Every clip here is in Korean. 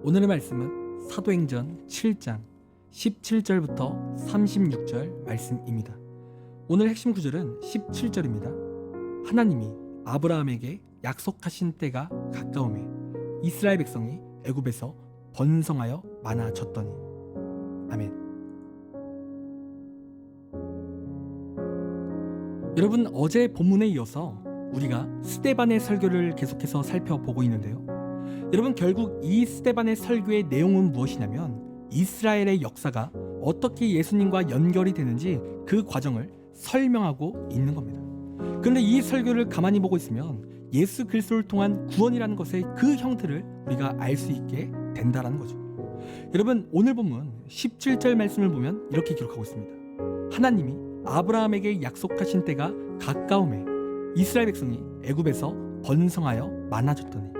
오늘의 말씀은 사도행전 7장 17절부터 36절 말씀입니다. 오늘 핵심 구절은 17절입니다. 하나님이 아브라함에게 약속하신 때가 가까우매 이스라엘 백성이 애굽에서 번성하여 많아졌더니. 아멘. 여러분, 어제 본문에 이어서 우리가 스데반의 설교를 계속해서 살펴보고 있는데요. 여러분, 결국 이 스데반의 설교의 내용은 무엇이냐면 이스라엘의 역사가 어떻게 예수님과 연결이 되는지 그 과정을 설명하고 있는 겁니다. 그런데 이 설교를 가만히 보고 있으면 예수 그리스도를 통한 구원이라는 것의 그 형태를 우리가 알 수 있게 된다는 거죠. 여러분, 오늘 본문 17절 말씀을 보면 이렇게 기록하고 있습니다. 하나님이 아브라함에게 약속하신 때가 가까우매 이스라엘 백성이 애굽에서 번성하여 많아졌더니.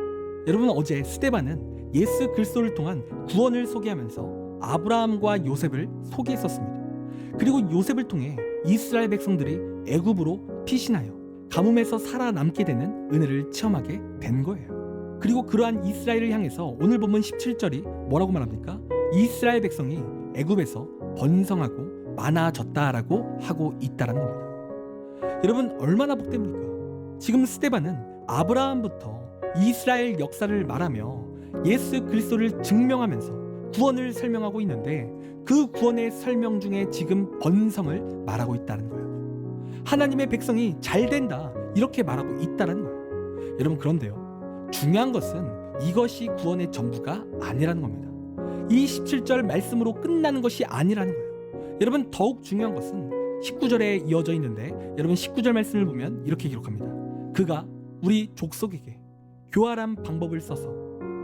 여러분, 어제 스데반은 예수 그리스도를 통한 구원을 소개하면서 아브라함과 요셉을 소개했었습니다. 그리고 요셉을 통해 이스라엘 백성들이 애굽으로 피신하여 가뭄에서 살아남게 되는 은혜를 체험하게 된 거예요. 그리고 그러한 이스라엘을 향해서 오늘 본문 17절이 뭐라고 말합니까? 이스라엘 백성이 애굽에서 번성하고 많아졌다라고 하고 있다는 겁니다. 여러분, 얼마나 복됩니까? 지금 스데반은 아브라함부터 이스라엘 역사를 말하며 예수 그리스도를 증명하면서 구원을 설명하고 있는데 그 구원의 설명 중에 지금 번성을 말하고 있다는 거예요. 하나님의 백성이 잘 된다 이렇게 말하고 있다는 거예요. 여러분, 그런데요, 중요한 것은 이것이 구원의 전부가 아니라는 겁니다. 이 17절 말씀으로 끝나는 것이 아니라는 거예요. 여러분, 더욱 중요한 것은 19절에 이어져 있는데 여러분 19절 말씀을 보면 이렇게 기록합니다. 그가 우리 족속에게 교활한 방법을 써서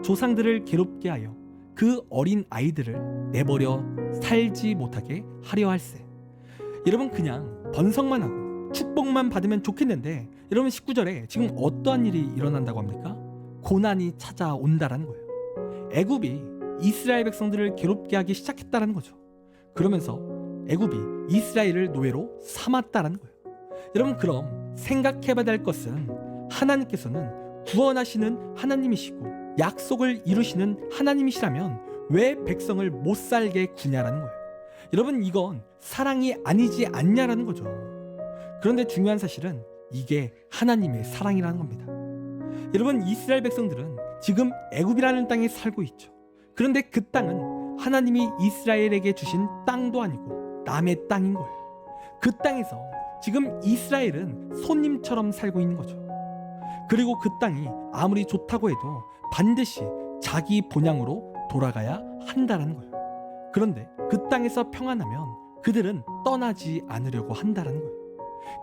조상들을 괴롭게 하여 그 어린 아이들을 내버려 살지 못하게 하려 할세. 여러분, 그냥 번성만 하고 축복만 받으면 좋겠는데 여러분 19절에 지금 어떠한 일이 일어난다고 합니까? 고난이 찾아온다라는 거예요. 애굽이 이스라엘 백성들을 괴롭게 하기 시작했다라는 거죠. 그러면서 애굽이 이스라엘을 노예로 삼았다라는 거예요. 여러분, 그럼 생각해봐야 될 것은 하나님께서는 구원하시는 하나님이시고 약속을 이루시는 하나님이시라면 왜 백성을 못 살게 구냐라는 거예요. 여러분, 이건 사랑이 아니지 않냐라는 거죠. 그런데 중요한 사실은 이게 하나님의 사랑이라는 겁니다. 여러분, 이스라엘 백성들은 지금 애굽이라는 땅에 살고 있죠. 그런데 그 땅은 하나님이 이스라엘에게 주신 땅도 아니고 남의 땅인 거예요. 그 땅에서 지금 이스라엘은 손님처럼 살고 있는 거죠. 그리고 그 땅이 아무리 좋다고 해도 반드시 자기 본향으로 돌아가야 한다는 거예요. 그런데 그 땅에서 평안하면 그들은 떠나지 않으려고 한다는 거예요.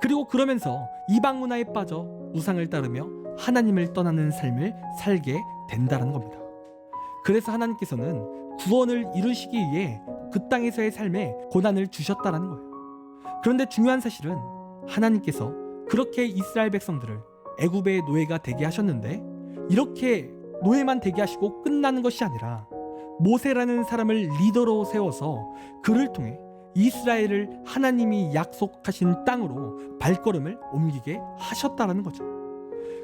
그리고 그러면서 이방 문화에 빠져 우상을 따르며 하나님을 떠나는 삶을 살게 된다는 겁니다. 그래서 하나님께서는 구원을 이루시기 위해 그 땅에서의 삶에 고난을 주셨다는 거예요. 그런데 중요한 사실은 하나님께서 그렇게 이스라엘 백성들을 애굽의 노예가 되게 하셨는데 이렇게 노예만 되게 하시고 끝나는 것이 아니라 모세라는 사람을 리더로 세워서 그를 통해 이스라엘을 하나님이 약속하신 땅으로 발걸음을 옮기게 하셨다는 거죠.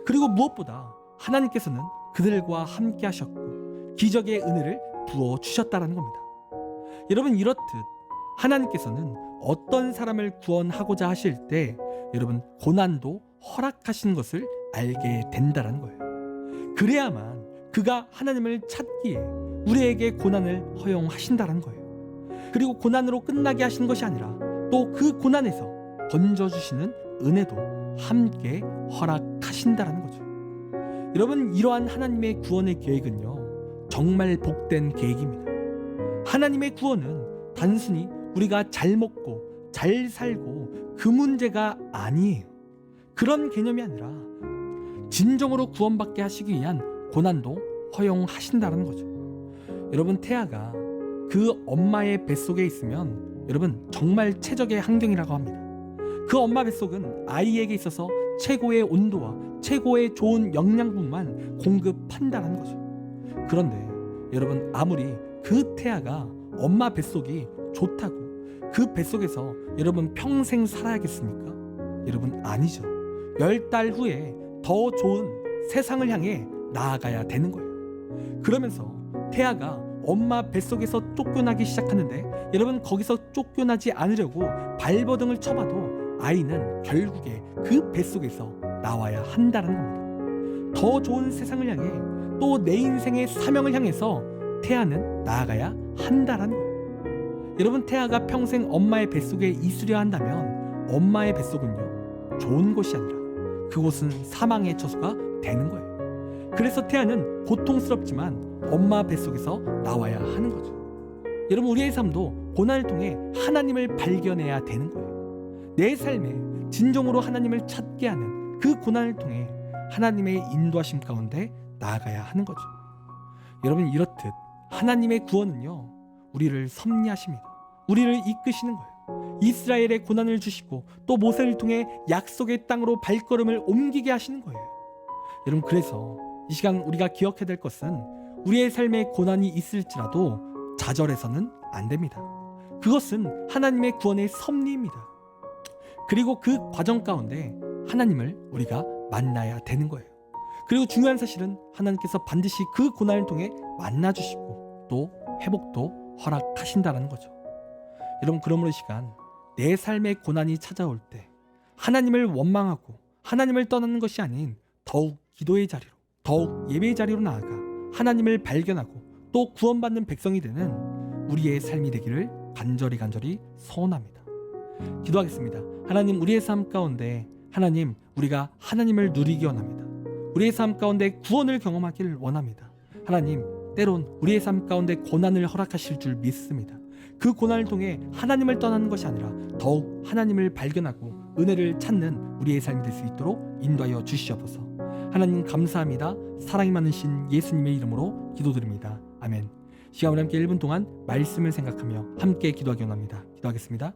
그리고 무엇보다 하나님께서는 그들과 함께 하셨고 기적의 은혜를 부어주셨다는 겁니다. 여러분, 이렇듯 하나님께서는 어떤 사람을 구원하고자 하실 때 여러분 고난도 허락하신 것을 알게 된다는 거예요. 그래야만 그가 하나님을 찾기에 우리에게 고난을 허용하신다는 거예요. 그리고 고난으로 끝나게 하시는 것이 아니라 또 그 고난에서 건져주시는 은혜도 함께 허락하신다는 거죠. 여러분, 이러한 하나님의 구원의 계획은요, 정말 복된 계획입니다. 하나님의 구원은 단순히 우리가 잘 먹고 잘 살고 그 문제가 아니에요. 그런 개념이 아니라 진정으로 구원받게 하시기 위한 고난도 허용하신다는 거죠. 여러분, 태아가 그 엄마의 뱃속에 있으면 여러분 정말 최적의 환경이라고 합니다. 그 엄마 뱃속은 아이에게 있어서 최고의 온도와 최고의 좋은 영양분만 공급한다는 거죠. 그런데 여러분, 아무리 그 태아가 엄마 뱃속이 좋다고 그 뱃속에서 여러분 평생 살아야겠습니까? 여러분, 아니죠. 10달 후에 더 좋은 세상을 향해 나아가야 되는 거예요. 그러면서 태아가 엄마 뱃속에서 쫓겨나기 시작하는데 여러분 거기서 쫓겨나지 않으려고 발버둥을 쳐봐도 아이는 결국에 그 뱃속에서 나와야 한다는 겁니다. 더 좋은 세상을 향해 또 내 인생의 사명을 향해서 태아는 나아가야 한다는 거예요. 여러분 태아가 평생 엄마의 뱃속에 있으려 한다면 엄마의 뱃속은요 좋은 곳이 아니라 그곳은 사망의 처소가 되는 거예요. 그래서 태아는 고통스럽지만 엄마 뱃속에서 나와야 하는 거죠. 여러분 우리의 삶도 고난을 통해 하나님을 발견해야 되는 거예요. 내 삶에 진정으로 하나님을 찾게 하는 그 고난을 통해 하나님의 인도하심 가운데 나아가야 하는 거죠. 여러분 이렇듯 하나님의 구원은요 우리를 섭리하십니다. 우리를 이끄시는 거예요. 이스라엘의 고난을 주시고 또 모세를 통해 약속의 땅으로 발걸음을 옮기게 하시는 거예요. 여러분 그래서 이 시간 우리가 기억해야 될 것은 우리의 삶에 고난이 있을지라도 좌절해서는 안 됩니다. 그것은 하나님의 구원의 섭리입니다. 그리고 그 과정 가운데 하나님을 우리가 만나야 되는 거예요. 그리고 중요한 사실은 하나님께서 반드시 그 고난을 통해 만나주시고 또 회복도 허락하신다는 거죠. 여러분 그러므로 이 시간 내 삶의 고난이 찾아올 때 하나님을 원망하고 하나님을 떠나는 것이 아닌 더욱 기도의 자리로 더욱 예배의 자리로 나아가 하나님을 발견하고 또 구원받는 백성이 되는 우리의 삶이 되기를 간절히 소원합니다. 기도하겠습니다. 하나님 우리의 삶 가운데 하나님 우리가 하나님을 누리기 원합니다. 우리의 삶 가운데 구원을 경험하기를 원합니다. 하나님 때론 우리의 삶 가운데 고난을 허락하실 줄 믿습니다. 그 고난을 통해 하나님을 떠나는 것이 아니라 더욱 하나님을 발견하고 은혜를 찾는 우리의 삶이 될 수 있도록 인도하여 주시옵소서. 하나님 감사합니다. 사랑이 많으신 예수님의 이름으로 기도드립니다. 아멘. 시간 우리 함께 1분 동안 말씀을 생각하며 함께 기도하기 원합니다. 기도하겠습니다.